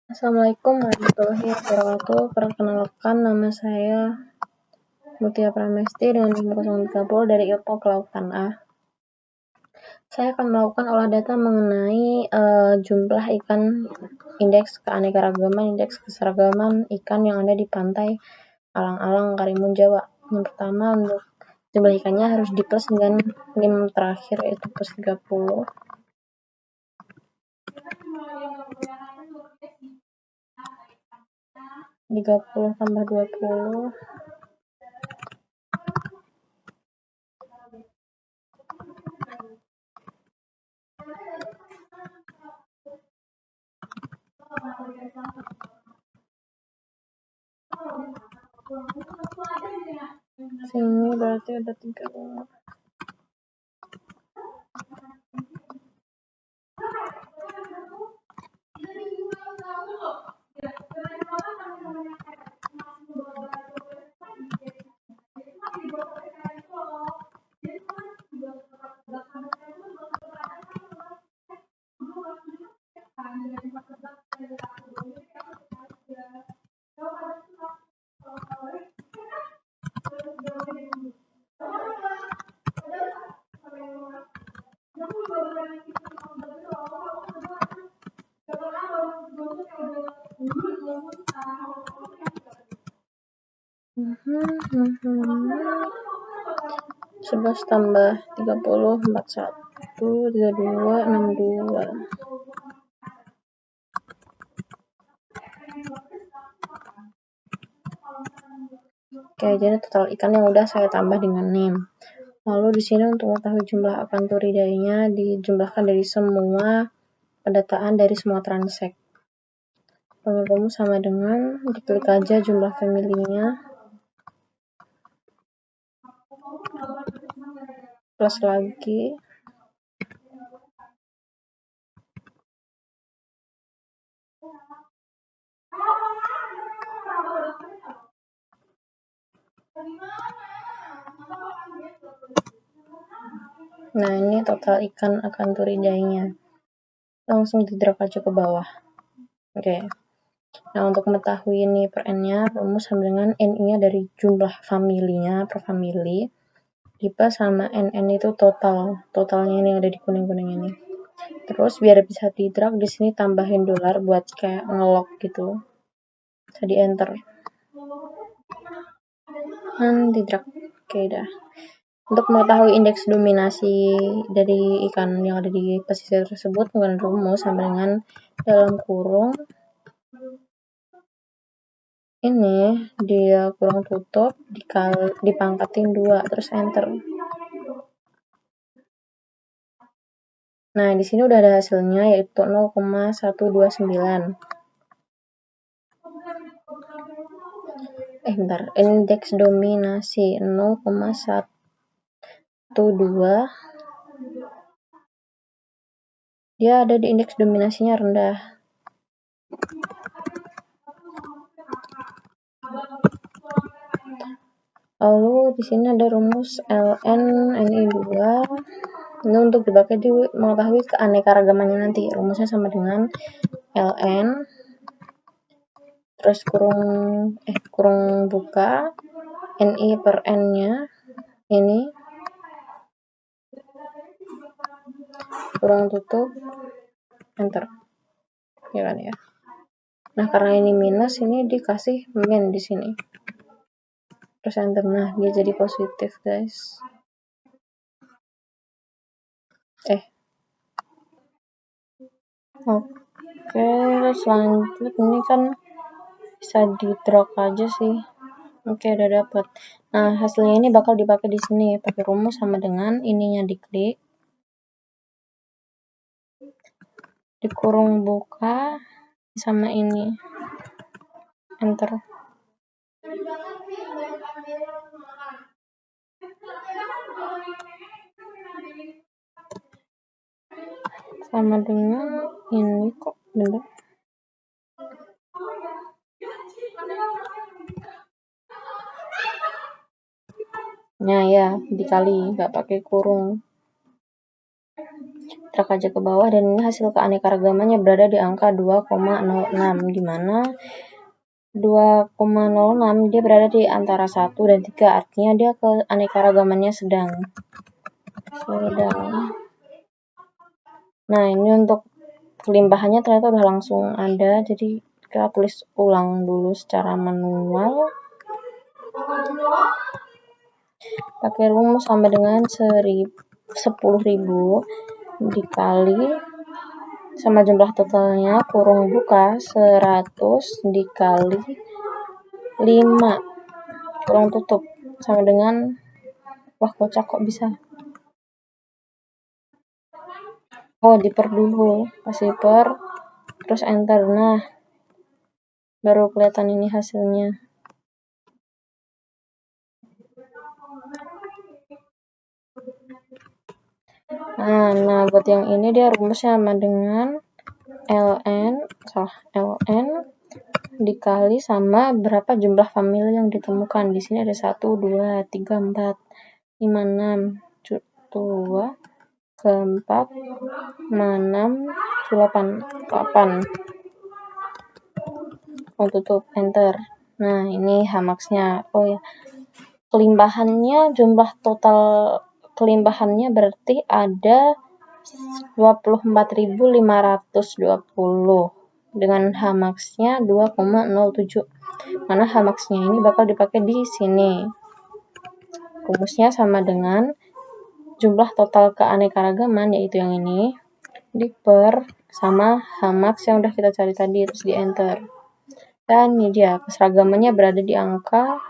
Assalamualaikum warahmatullahi wabarakatuh. Perkenalkan, nama saya Mutia Pramesti dengan nomor 030 dari Ilmu Kelautan A. Saya akan melakukan olah data mengenai jumlah ikan, indeks keanekaragaman, indeks keseragaman ikan yang ada di pantai Alang-Alang, Karimun Jawa. Yang pertama, untuk jumlah ikannya harus di plus dengan NIM terakhir, yaitu plus 30. tambah 20 sini berarti ada 35. Sebelas tambah 30, 41, 32, 62. Oke, jadi total ikan yang udah saya tambah dengan NIM. Lalu di sini untuk mengetahui jumlah Acanthoridainya dijumlahkan dari semua pendataan dari semua transek. Rumus sama dengan diklik aja jumlah family-nya plus lagi nah ini total ikan Acanthoridainya. Langsung di drag aja ke bawah. Oke. Nah, untuk mengetahui ini per n-nya, rumus sama dengan n-nya dari jumlah family-nya per family dipas sama n itu totalnya ini yang ada di kuning-kuning ini. Terus biar bisa di drag di sini tambahin dolar buat kayak ngelok gitu. Bisa di enter. Dan di drag. Oke, dah. Untuk mengetahui indeks dominasi dari ikan yang ada di pesisir tersebut menggunakan rumus sama dengan dalam kurung ini dia kurung tutup dipangkatin 2 terus enter. Nah, di sini udah ada hasilnya yaitu 0,129. Bentar. Indeks dominasi 0,12. Dia ada di indeks dominasinya rendah. Lalu di sini ada rumus ln ni2. Ini untuk dipakai di mengetahui keanekaragamannya nanti. Rumusnya sama dengan ln terus kurung buka ni per n-nya ini kurung tutup enter. Ya kan ya. Nah, karena ini minus ini dikasih min di sini. Terus enter. Nah, dia jadi positif, guys. Oke, selanjutnya ini kan bisa di drag aja sih. Oke, udah dapat. Nah, hasilnya ini bakal dipakai di sini pakai rumus sama dengan ininya diklik. Di kurung buka sama ini. Enter. Sama dengan ini kok bener. Nah ya, dikali nggak pakai kurung. Drag aja ke bawah, dan ini hasil keanekaragamannya berada di angka 2,06, di mana 2,06 dia berada di antara 1 dan 3, artinya dia keanekaragamannya sedang. Nah, ini untuk kelimpahannya ternyata udah langsung ada, jadi kita tulis ulang dulu secara manual. Pakai rumus sama dengan 10.000 dikali sama jumlah totalnya kurung buka 100 dikali 5 kurung tutup sama dengan, wah kocak kok bisa, diper dulu, kasih per terus enter. Nah, baru kelihatan ini hasilnya. Nah, buat yang ini dia rumusnya sama dengan ln dikali sama berapa jumlah famili yang ditemukan. Di sini ada 1, 2, 3, 4, 5, 6, 2, ke 4, 6, 8. Tutup, enter. Nah, ini Hmax-nya. Oh ya, kelimpahannya, jumlah total kelimpahannya berarti ada 24.520 dengan Hmax-nya 2,07. Mana Hmax-nya ini bakal dipakai di sini. Rumusnya sama dengan jumlah total keanekaragaman, yaitu yang ini, diper sama Hmax yang udah kita cari tadi, terus di enter. Dan ini dia, keseragamannya berada di angka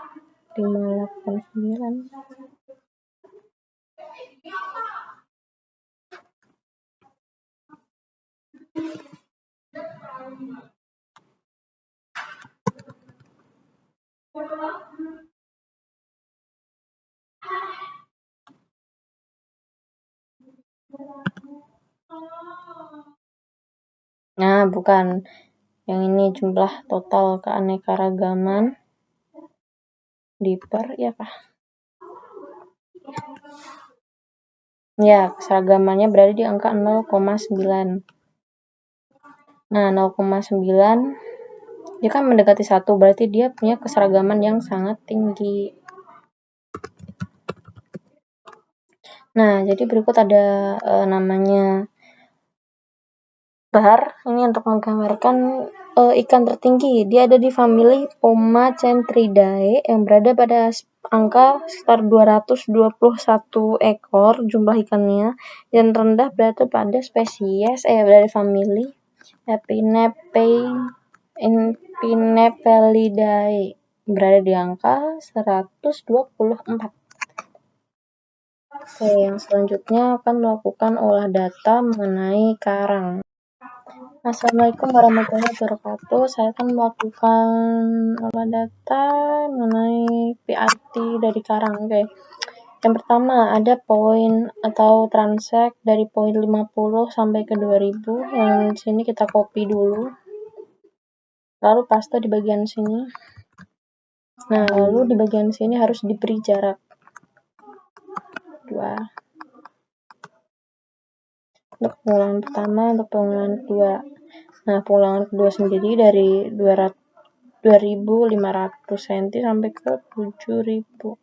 589. Nah, bukan. Yang ini jumlah total keanekaragaman diper, ya kah? Ya, keseragamannya berada di angka 0,9. Nah, 0,9 dia kan mendekati 1, berarti dia punya keseragaman yang sangat tinggi. Nah, jadi berikut ada namanya bar. Ini untuk menggambarkan ikan tertinggi. Dia ada di famili Pomacentridae yang berada pada angka sekitar 221 ekor jumlah ikannya, dan rendah berada pada spesies dari famili Pinepelidae berada di angka 124. Oke, yang selanjutnya akan melakukan olah data mengenai karang. Assalamualaikum warahmatullahi wabarakatuh. Saya akan melakukan olah data mengenai PIT dari karang. Oke. Yang pertama ada poin atau transact dari poin 50 sampai ke 2000. Yang sini kita copy dulu. Lalu paste di bagian sini. Nah, lalu di bagian sini harus diberi jarak 2. Untuk pengulangan pertama, untuk pengulangan kedua. Nah, pengulangan kedua sendiri dari 2.500 cm sampai ke 7.000.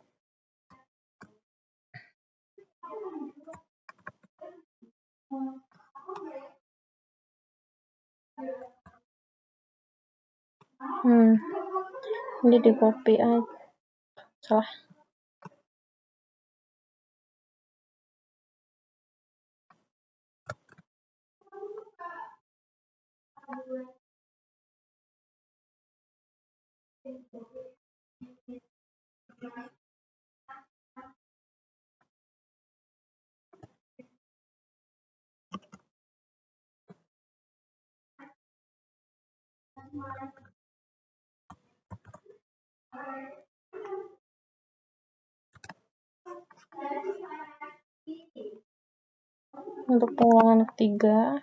Ini di copy aja. Salah. Untuk pengulangan ketiga,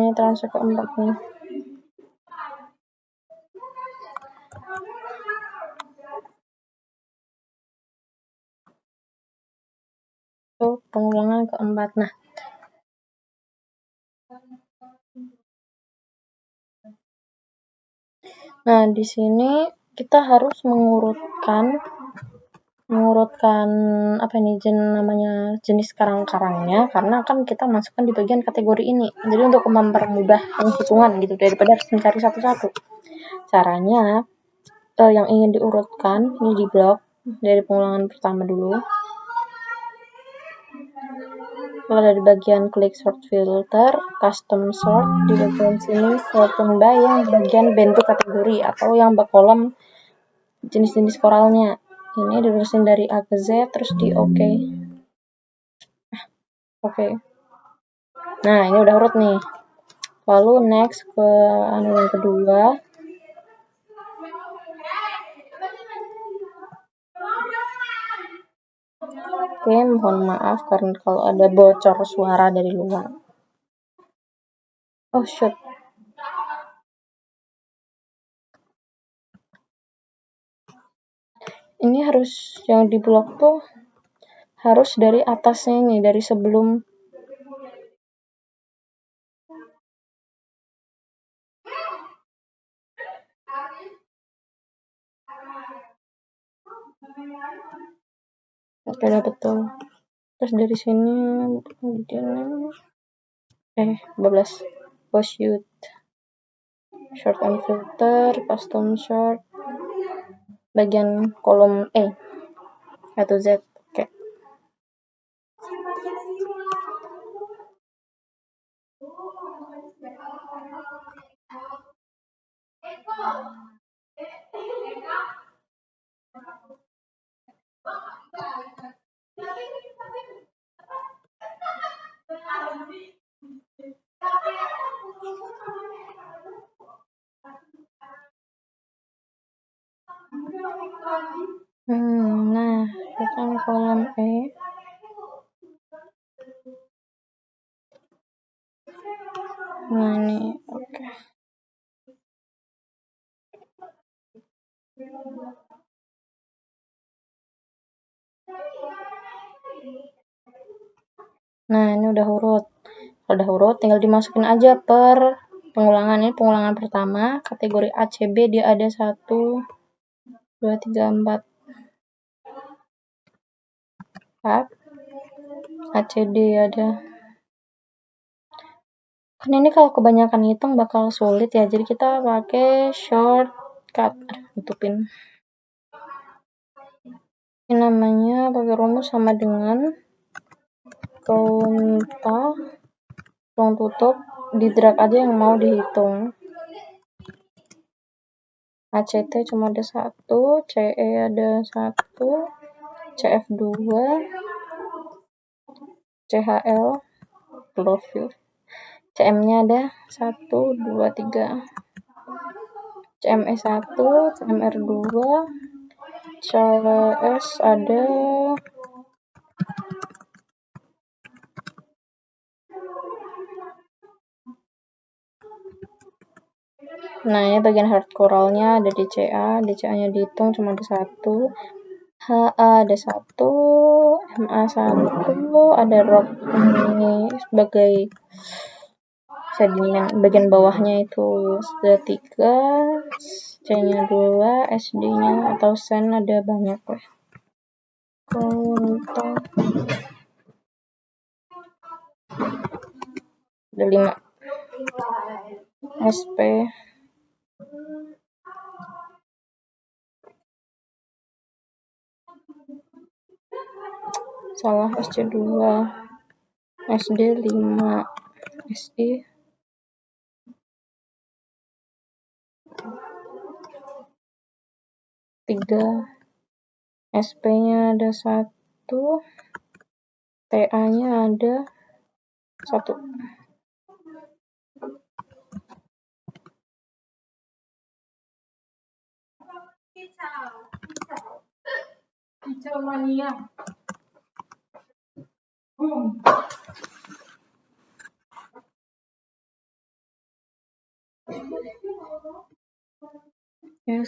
ini transfer ke 4 nih. Itu pengulangan keempat. Nah, di sini kita harus mengurutkan jenis karang-karangnya, karena kan kita masukkan di bagian kategori ini. Jadi untuk mempermudah penghitungan gitu daripada harus mencari satu-satu. Caranya yang ingin diurutkan ini di blok dari pengulangan pertama dulu. Kalau dari bagian klik sort filter, custom sort, di bagian sini sorting by yang bagian bentuk kategori atau yang berkolom jenis-jenis koralnya. Ini diurusin dari A ke Z terus di OK. Oke. Nah, ini udah urut nih. Lalu next ke yang kedua. Oke, mohon maaf karena kalau ada bocor suara dari luar. Oh shoot. Ini harus yang di blok tuh harus dari atasnya ini, dari sebelum oke, udah betul. Terus dari sini 12 post shoot short and filter, custom short, bagian kolom A atau Z. Oke. Nah, sekarang kolom E. Nah, ini oke. Nah, ini udah urut. Kalau udah urut, tinggal dimasukin aja per pengulangan. Ini pengulangan pertama, kategori ACB dia ada 1, 2, 3, 4. ACD ada. Kan ini kalau kebanyakan hitung bakal sulit ya, jadi kita pakai shortcut. Tutupin. Ini namanya pakai rumus sama dengan konta, ruang tutup, di drag aja yang mau dihitung. ACT cuma ada 1, CE ada 1, CF2, CHL, love you. CM-nya ada 1, 2, 3. CME 1, CMR 2, CS ada nah, ini bagian hard coralnya ada DCA, DCA-nya dihitung cuma ada 1, HA ada 1, MA 1, ada rock ini sebagai sedimen, bagian bawahnya itu ada 3, C-nya 2, SD-nya atau sen ada banyak lah. Kontak ada 5. SP salah SC2, SD 5, SI 3, SP-nya ada 1, TA-nya ada 1. Kicau mania. Oke,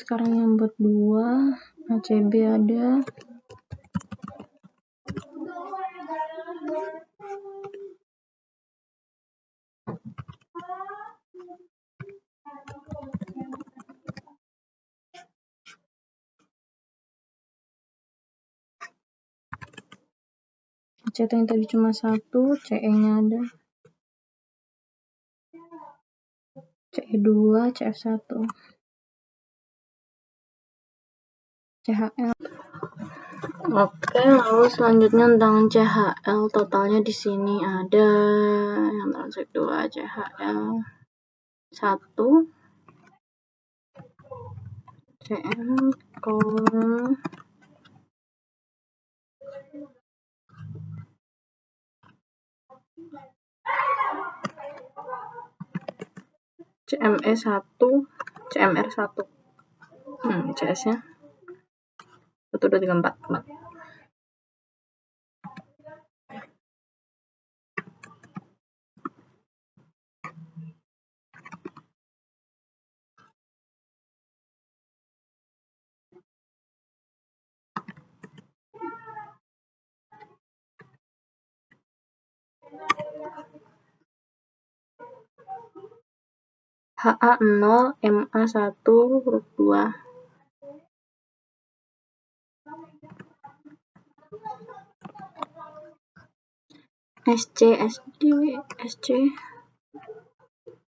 sekarang yang buat 2 ACB ada. CT yang tadi cuma 1, CE-nya ada. CE2, CF1. CHL. Oke, lalu selanjutnya tentang CHL, totalnya di sini ada yang transaksi 2 CHL 1 CM kolom CME 1 CMR 1 CS nya 1, 2, 3, 4 HA0 MA1 huruf 2 SC SD SC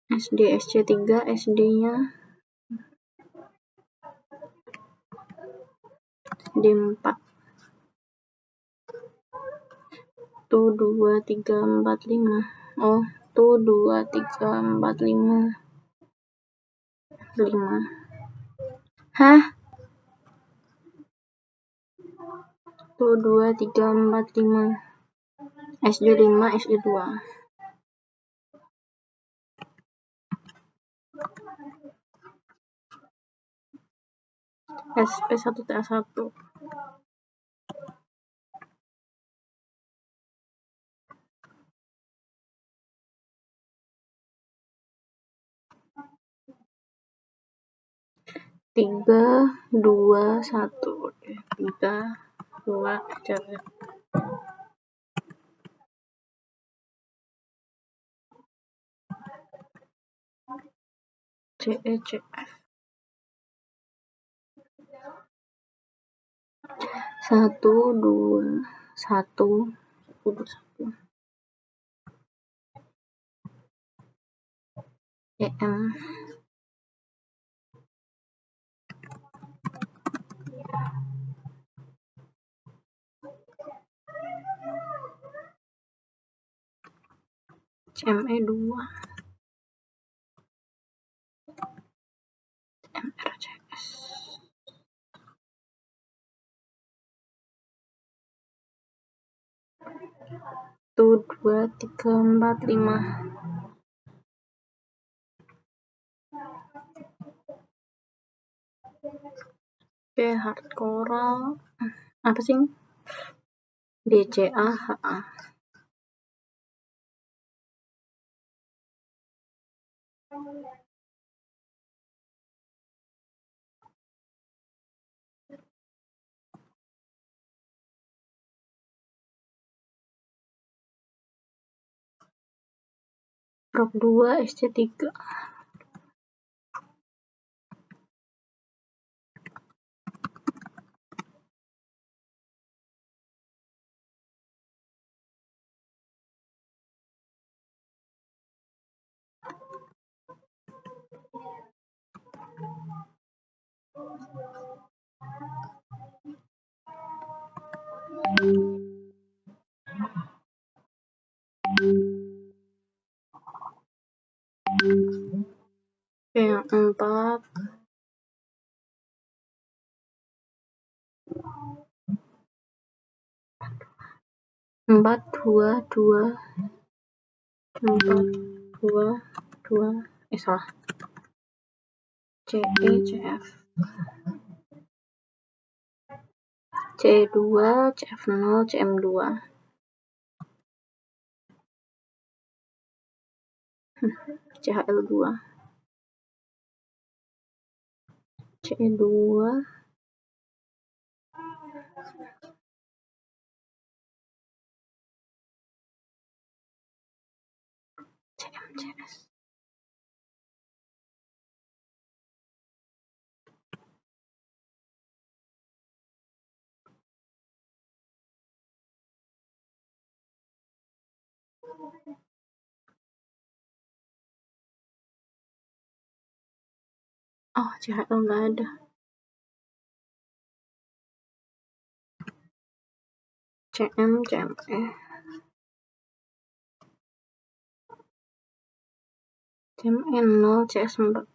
SD SC3 SD nya D4 tuh 2, 3, 4, 5 oh tuh 2, 3, 4, 5 hah tuh 2, 3, 4, 5 SD5 SD2 SP1 TA1 3, 2, 1 3, 2, cari CECF 1, 2, 1 EM CME2 MRCS 1, 2, 3, 4, 5 Oke, hard coral apa sih? DCA HA Prop 2 SC3 Oke, yang 4 4, 2, 2 4, 2, 2 salah CE CF CE2 CF0 CM2 CHL2 C2 CMCS. Oh, CHL nggak ada. CM, CME. CME 0, CS 4.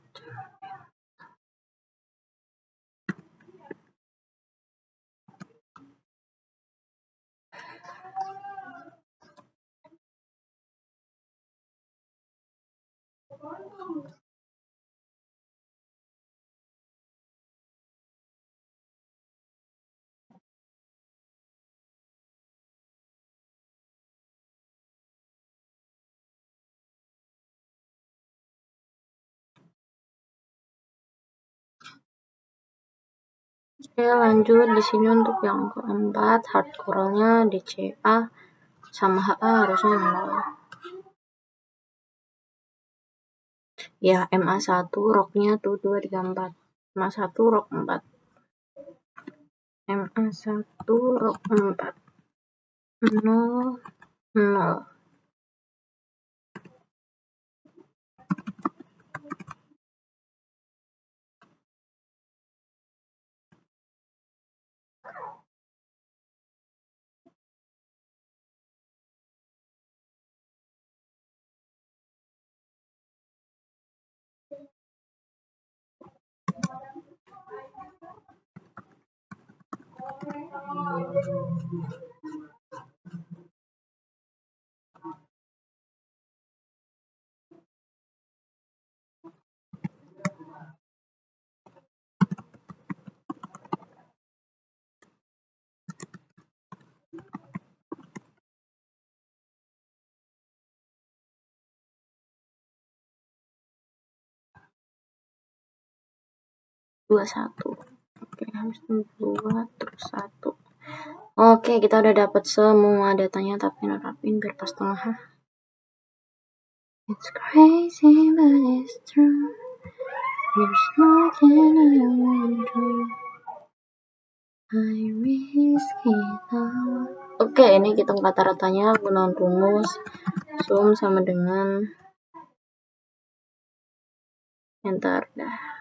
Oke, lanjut di sini untuk yang keempat, hard coralnya DCA sama HA harusnya 0. Ya, MA1 roknya tuh 234. MA1 rok 4. MA1 rok 4. 0, 0. Dua satu. Oke, harus 2 terus 1. Oke, kita udah dapat semua datanya, tapi nerapin biar pas tengah. It's crazy but it's true. There's nothing I won't do. I risk it all. Oke, ini hitung rata-ratanya gunakan rumus sum sama dengan enter dah.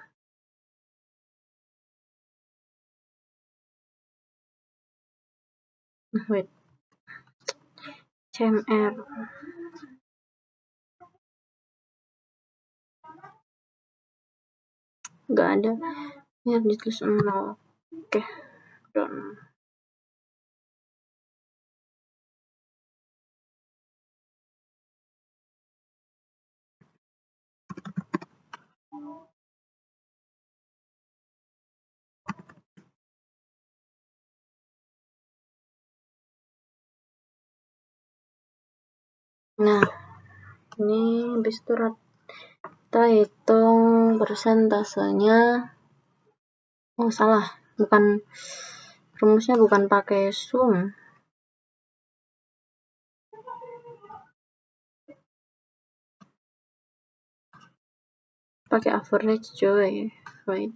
Wait. CMR. Nggak ada. Ya, ditulis 0. Oke, done. Nah, ini habis itu kita hitung persentasenya. Oh, salah. Bukan, rumusnya bukan pakai sum. Pakai average, coy. Wait.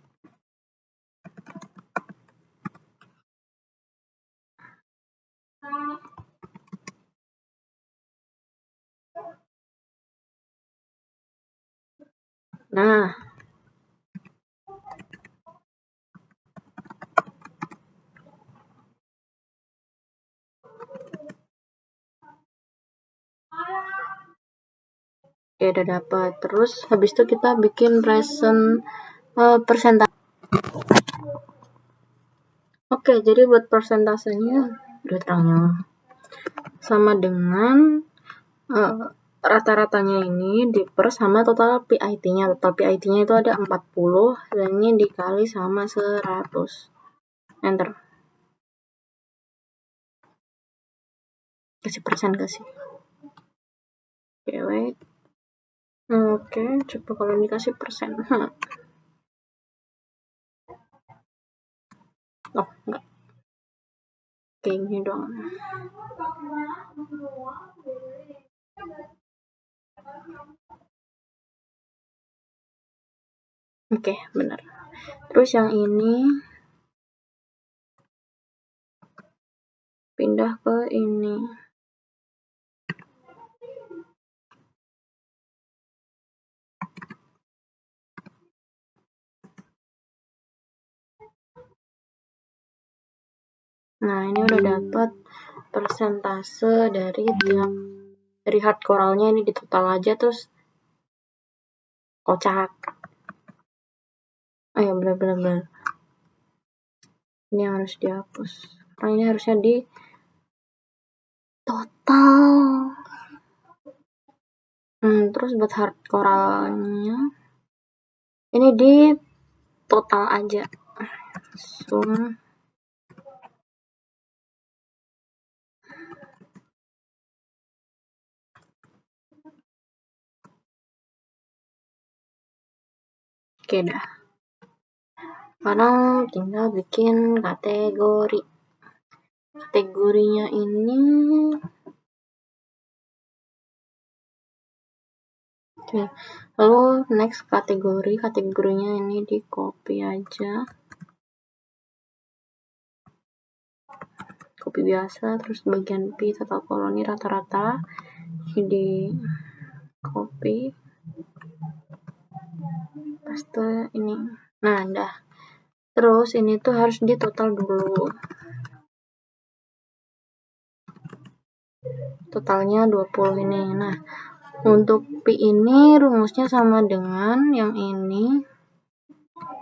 Nah, oke, udah dapat. Terus habis itu kita bikin persentase. Oke, jadi buat persentasenya udah terangnya sama dengan rata-ratanya ini diper sama total PIT-nya. Total PIT-nya itu ada 40 dan ini dikali sama 100. Enter. Kasih persen, kasih. Oke, wait. Oke, coba kalau dikasih persen. Oh enggak, kayak gini doang. Oke, benar. Terus yang ini pindah ke ini. Nah, ini udah dapat persentase dari hard coralnya, ini di total aja terus kocak. Oh ya, benar. Ini harus dihapus. Karena ini harusnya di total. Terus buat hard coralnya ini di total aja. Zoom. Oke dah. Sekarang tinggal bikin kategori. Kategorinya ini oke. Lalu next kategorinya ini di copy aja. Copy biasa, terus bagian P total koloni rata-rata di copy paste ini. Nah, dah. Terus ini tuh harus di total dulu. Totalnya 20 ini. Nah, untuk P ini rumusnya sama dengan yang ini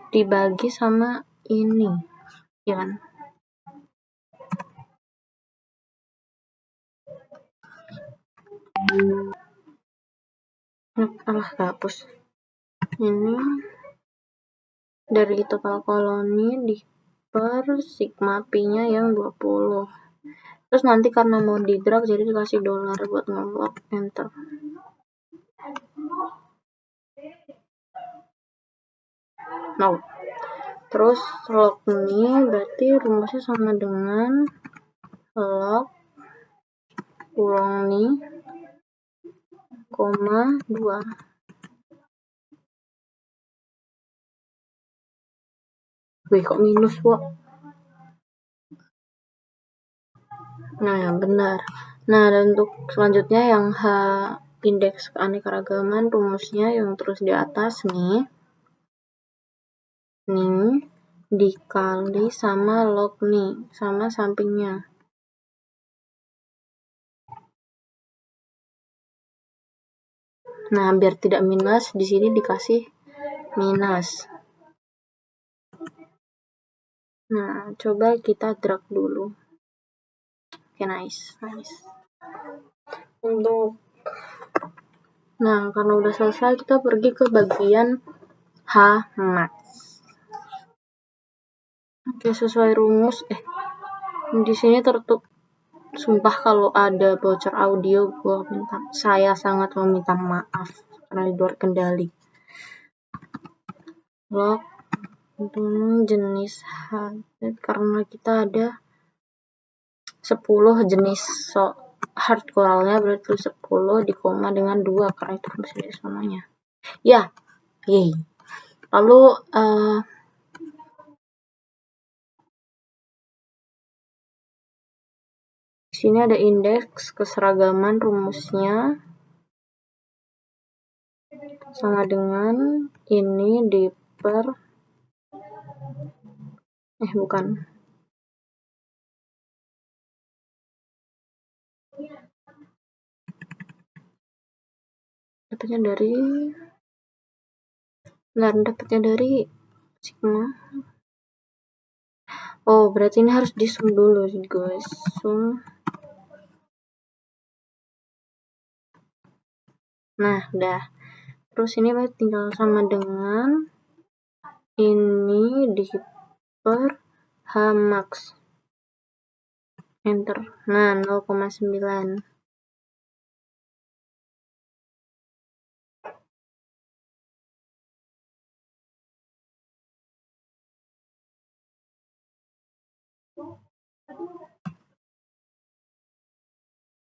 dibagi sama ini. Ya kan? Hapus. Ini dari total koloni di per sigma P-nya yang 20. Terus nanti karena mau di drag jadi dikasih dolar buat nge-lock, enter. No. Terus log ini berarti rumusnya sama dengan log kurang nih koma 2. Wih, kok minus, Wak? Nah, yang benar. Nah, dan untuk selanjutnya yang H indeks keanekaragaman rumusnya yang terus di atas nih dikali sama log nih, sama sampingnya. Nah, biar tidak minus, di sini dikasih minus. Nah, coba kita drag dulu. Oke, nice. Nah, karena udah selesai, kita pergi ke bagian H max. Oke, sesuai rumus. Di sini tertutup. Sumpah kalau ada bocor audio, saya sangat meminta maaf karena di luar kendali. Log jenis H, karena kita ada 10 jenis hard coralnya, berarti 10 di koma dengan 2 karena itu masih semuanya. Ya, yay. Lalu di sini ada indeks keseragaman, rumusnya sama dengan ini di per bukan. Dapatnya dari sigma. Oh, berarti ini harus di sum dulu, guys. Sum. Nah, udah. Terus ini tinggal sama dengan ini di per H max. Enter. Nah, 0,9.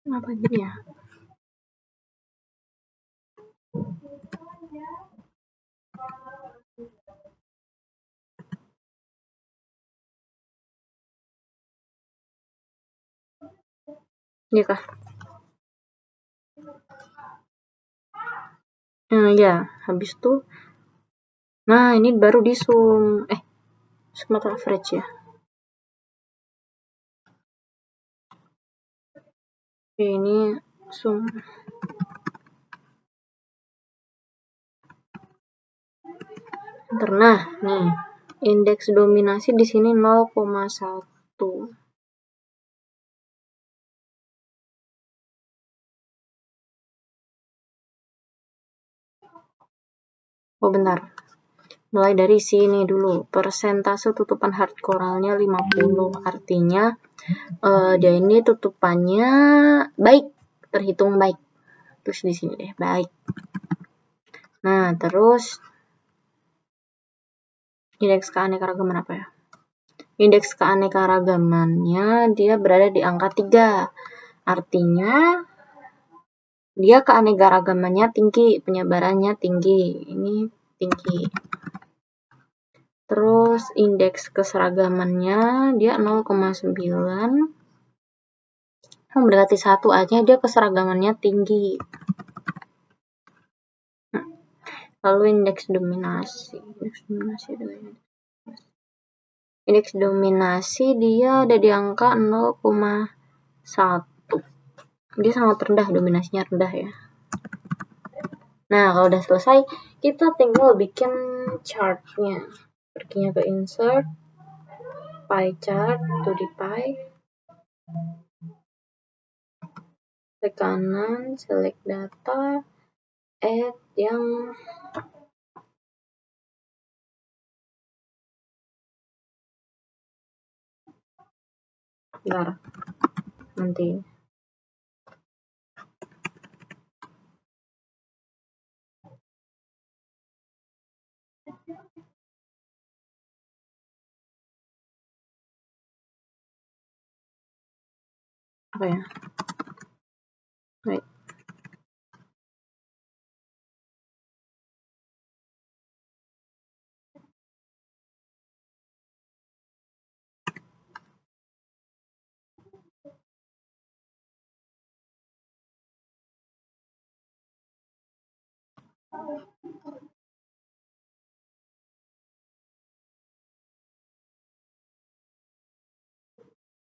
Apa gini ya? Iya kah? Ya, habis itu nah ini baru di zoom. Smart average ya. Oke, ini zoom. Nah, nih indeks dominasi di sini 0,1. Oh bentar, mulai dari sini dulu. Persentase tutupan hard coralnya 50, artinya dia ini tutupannya baik, terhitung baik. Terus di sini deh, baik. Nah, terus indeks keanekaragaman apa ya? Indeks keanekaragamannya dia berada di angka 3. Artinya dia keanekaragamannya tinggi, penyebarannya tinggi. Ini tinggi. Terus indeks keseragamannya dia 0,9. Mendekati 1 aja dia keseragamannya tinggi. Lalu indeks dominasi. Indeks dominasi dia ada di angka 0,1. Dia sangat rendah, dominasinya rendah ya. Nah, kalau udah selesai, kita tinggal bikin chartnya. Perginya ke insert, pie chart, to the pie. Klik kanan, select data, add yang bentar, nanti. Apa ya? Baik.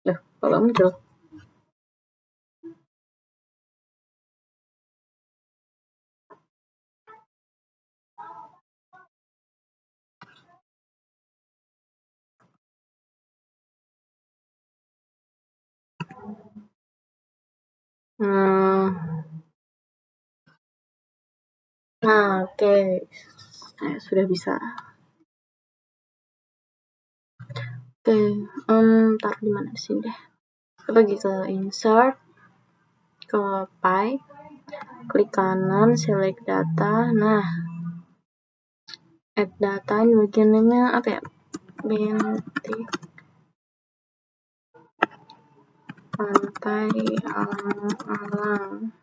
Loh, kok gak muncul? Nah, oke. Sudah bisa. Oke, taruh di mana sih deh? Kita pergi ke insert, ke pie, klik kanan, select data. Nah, add data ini bagiannya apa ya? Bintik pantai alang-alang.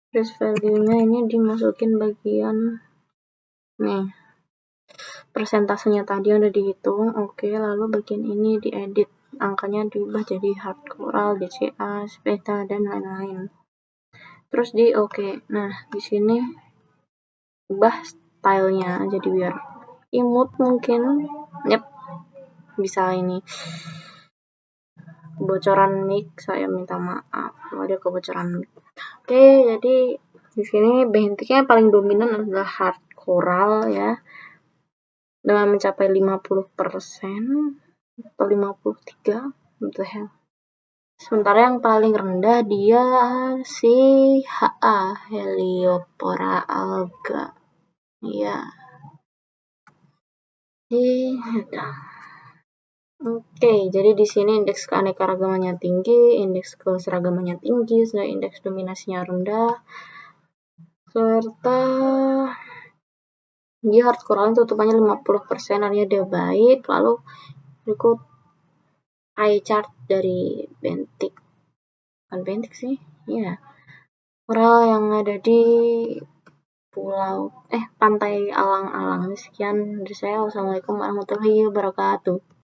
Trace value-nya ini dimasukin bagian nih. Persentasenya tadi udah dihitung, oke, lalu bagian ini diedit. Angkanya diubah jadi hard coral, DCA, beta, dan lain-lain. Terus di oke. Nah, di sini ubah stylenya jadi biar imut mungkin. Yep, bisa ini. Kebocoran mic, saya minta maaf kalau ada kebocoran mic. Oke, jadi di sini bentuknya paling dominan adalah hard coral ya. Dengan mencapai 50% atau 53, what the hell. Sementara yang paling rendah dia si HA, Heliopora alga. Iya. Oke, jadi di sini indeks keanekaragamannya tinggi, indeks keseragamannya tinggi, sedangkan indeks dominasinya rendah, serta dia harus kurang tutupannya 50%, artinya dia baik. Lalu berikut pie chart dari Bentik, bukan Bentik sih, ya, Coral yang ada di pantai Alang-alang. Sekian dari saya. Wassalamualaikum warahmatullahi wabarakatuh.